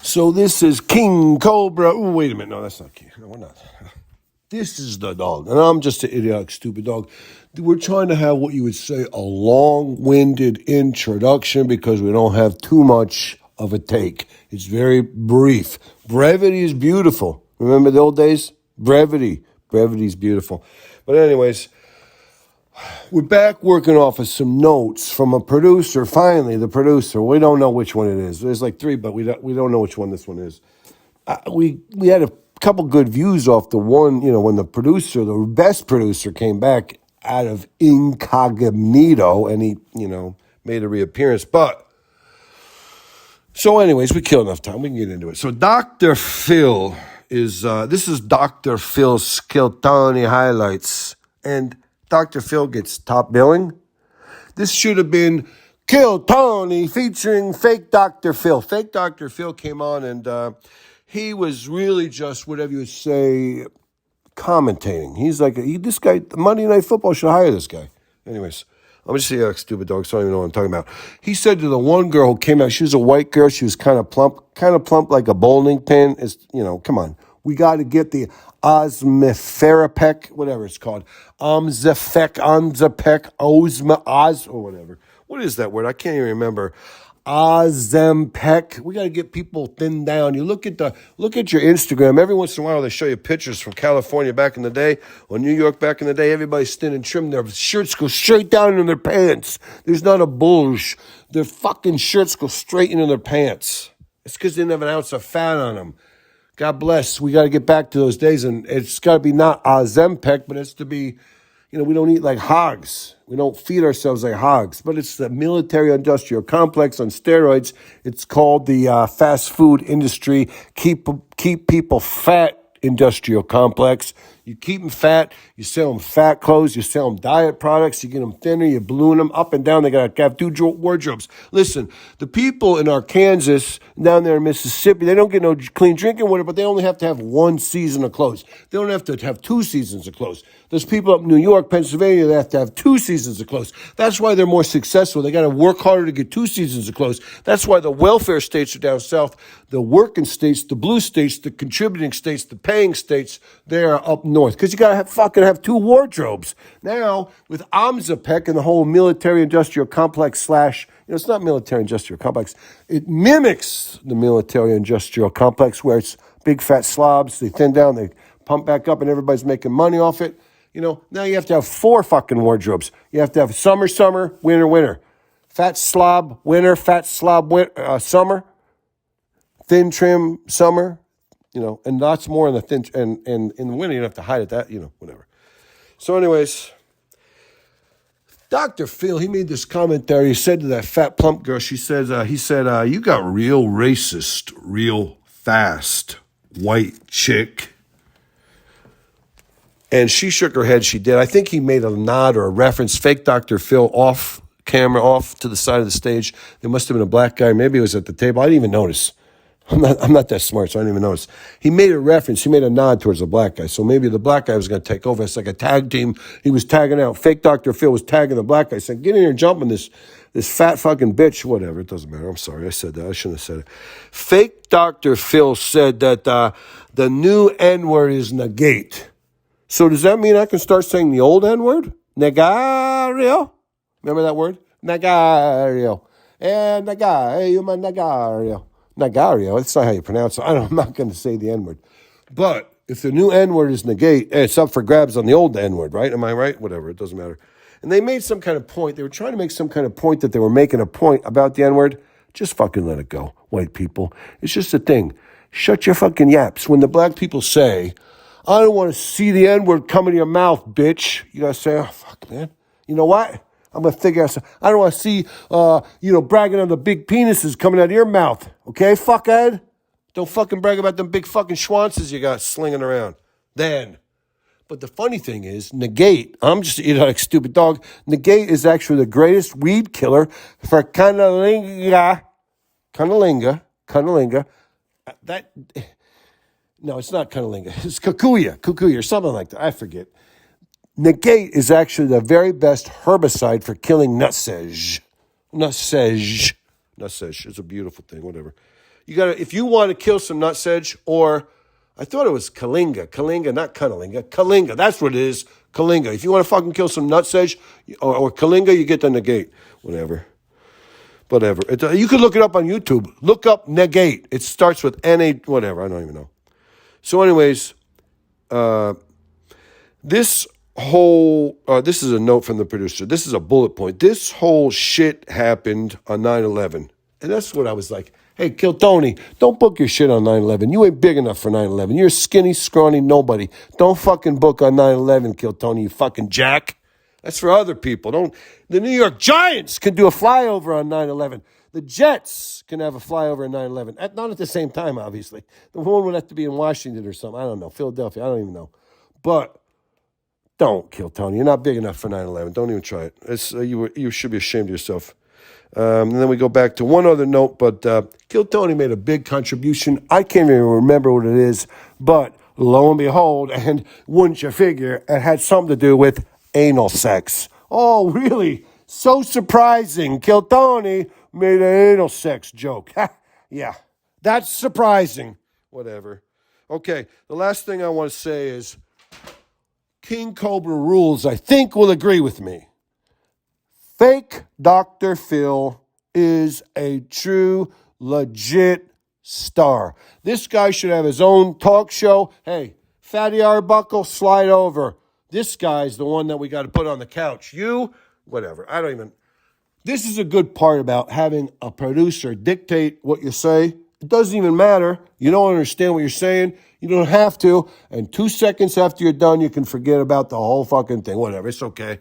So this is King Cobra. Oh, wait a minute. No, that's not King. No, we're not. This is the dog. And I'm just an idiotic, stupid dog. We're trying to have what you would say a long-winded introduction because we don't have too much of a take. It's very brief. Brevity is beautiful. Remember the old days? Brevity. Brevity is beautiful. But anyways, we're back working off of some notes from a producer. Finally, the producer. We don't know which one it is. There's like three, but we don't know which one this one is. We had a couple good views off the one, when the producer, the best producer, came back out of incognito and he, made a reappearance. But so, anyways, we killed enough time. We can get into it. So, Dr. Phil is this is Dr. Phil Skiltoni highlights, and Dr. Phil gets top billing. This should have been Kill Tony featuring fake Dr. Phil. Fake Dr. Phil came on and he was really just whatever you would say, commentating. He's like, this guy, Monday Night Football should hire this guy. Anyways, I'm just saying, stupid dog, so I don't even know what I'm talking about. He said to the one girl who came out, she was a white girl, she was kind of plump like a bowling pin. It's, come on. We got to get the Osmifterapec, whatever it's called. Onzapec, Oz, or whatever. What is that word? I can't even remember. Ozempic. We got to get people thinned down. You look at your Instagram. Every once in a while, they show you pictures from California back in the day or New York back in the day. Everybody's thin and trim. Their shirts go straight down into their pants. There's not a bulge. Their fucking shirts go straight into their pants. It's because they didn't have an ounce of fat on them. God bless. We got to get back to those days, and it's got to be not Ozempic, but it's to be, we don't eat like hogs. We don't feed ourselves like hogs, but it's the military-industrial complex on steroids. It's called the fast food industry, keep people fat industrial complex. You keep them fat, you sell them fat clothes, you sell them diet products, you get them thinner, you balloon them up and down. They got to have two wardrobes. Listen, the people in Arkansas, down there in Mississippi, they don't get no clean drinking water, but they only have to have one season of clothes. They don't have to have 2 seasons of clothes. There's people up in New York, Pennsylvania, that have to have 2 seasons of clothes. That's why they're more successful. They got to work harder to get 2 seasons of clothes. That's why the welfare states are down south. The working states, the blue states, the contributing states, the paying states, they are up north. Because you got to have 2 wardrobes. Now, with Omzapec and the whole military-industrial complex / it's not military-industrial complex. It mimics the military-industrial complex where it's big fat slobs. They thin down, they pump back up, and everybody's making money off it. Now you have to have 4 fucking wardrobes. You have to have summer, winter. Fat slob, winter, summer. Thin trim, summer. And lots more in the thin, and in the winter you don't have to hide it, that, whatever. So anyways, Dr. Phil, he made this commentary. He said to that fat plump girl, he said, you got real racist, real fast, white chick. And she shook her head. She did. I think he made a nod or a reference. Fake Dr. Phil off camera, off to the side of the stage. There must have been a black guy. Maybe he was at the table. I didn't even notice. I'm not that smart, so I didn't even notice. He made a reference. He made a nod towards the black guy. So maybe the black guy was going to take over. It's like a tag team. He was tagging out. Fake Dr. Phil was tagging the black guy. Saying, get in here and jump on this fat fucking bitch. Whatever. It doesn't matter. I'm sorry. I said that. I shouldn't have said it. Fake Dr. Phil said that the new N-word is negate. So does that mean I can start saying the old N-word? Negario? Remember that word? Negario. And Negario, my Negario. Nagario, that's not how you pronounce it. I'm not going to say the N-word. But if the new N-word is negate, it's up for grabs on the old N-word, right? Am I right? Whatever, it doesn't matter. And they made some kind of point. They were trying to make some kind of point that they were making a point about the N-word. Just fucking let it go, white people. It's just a thing. Shut your fucking yaps. When the black people say, I don't want to see the N-word come in your mouth, bitch. You got to say, oh, fuck, man. You know what? I'm going to figure out something. I don't want to see, bragging on the big penises coming out of your mouth. Okay, fuckhead? Don't fucking brag about them big fucking schwanzes you got slinging around. Then. But the funny thing is, negate, I'm just an idiotic, stupid dog. Negate is actually the greatest weed killer for cunnilinga. No, it's not cunnilinga. It's kikuyu, or something like that. I forget. Negate is actually the very best herbicide for killing nutsedge. Nutsedge is a beautiful thing, whatever. You gotta, if you want to kill some nutsedge, or I thought it was Kalinga, not Cunnilinga, Kalinga. That's what it is, Kalinga. If you want to fucking kill some nutsedge or Kalinga, you get the negate, whatever. You could look it up on YouTube. Look up negate. It starts with N-A, whatever. I don't even know. So anyways, this is a note from the producer. This is a bullet point. This whole shit happened on 9/11. And that's what I was like, hey, Kill Tony, don't book your shit on 9/11. You ain't big enough for 9/11. You're a skinny, scrawny nobody. Don't fucking book on 9/11, Kill Tony, you fucking jack. That's for other people. The New York Giants can do a flyover on 9/11. The Jets can have a flyover on 9/11. Not at the same time, obviously. The one would have to be in Washington or something. I don't know. Philadelphia. I don't even know. But don't, Kill Tony. You're not big enough for 9/11. Don't even try it. You should be ashamed of yourself. And then we go back to one other note, but Kill Tony made a big contribution. I can't even remember what it is, but lo and behold, and wouldn't you figure, it had something to do with anal sex. Oh, really? So surprising. Kill Tony made an anal sex joke. Yeah, that's surprising. Whatever. Okay, the last thing I want to say is King Cobra Rules, I think, will agree with me. Fake Dr. Phil is a true, legit star. This guy should have his own talk show. Hey, Fatty Arbuckle, slide over. This guy's the one that we got to put on the couch. You, whatever. This is a good part about having a producer dictate what you say. It doesn't even matter. You don't understand what you're saying. You don't have to. And 2 seconds after you're done, you can forget about the whole fucking thing. Whatever. It's okay.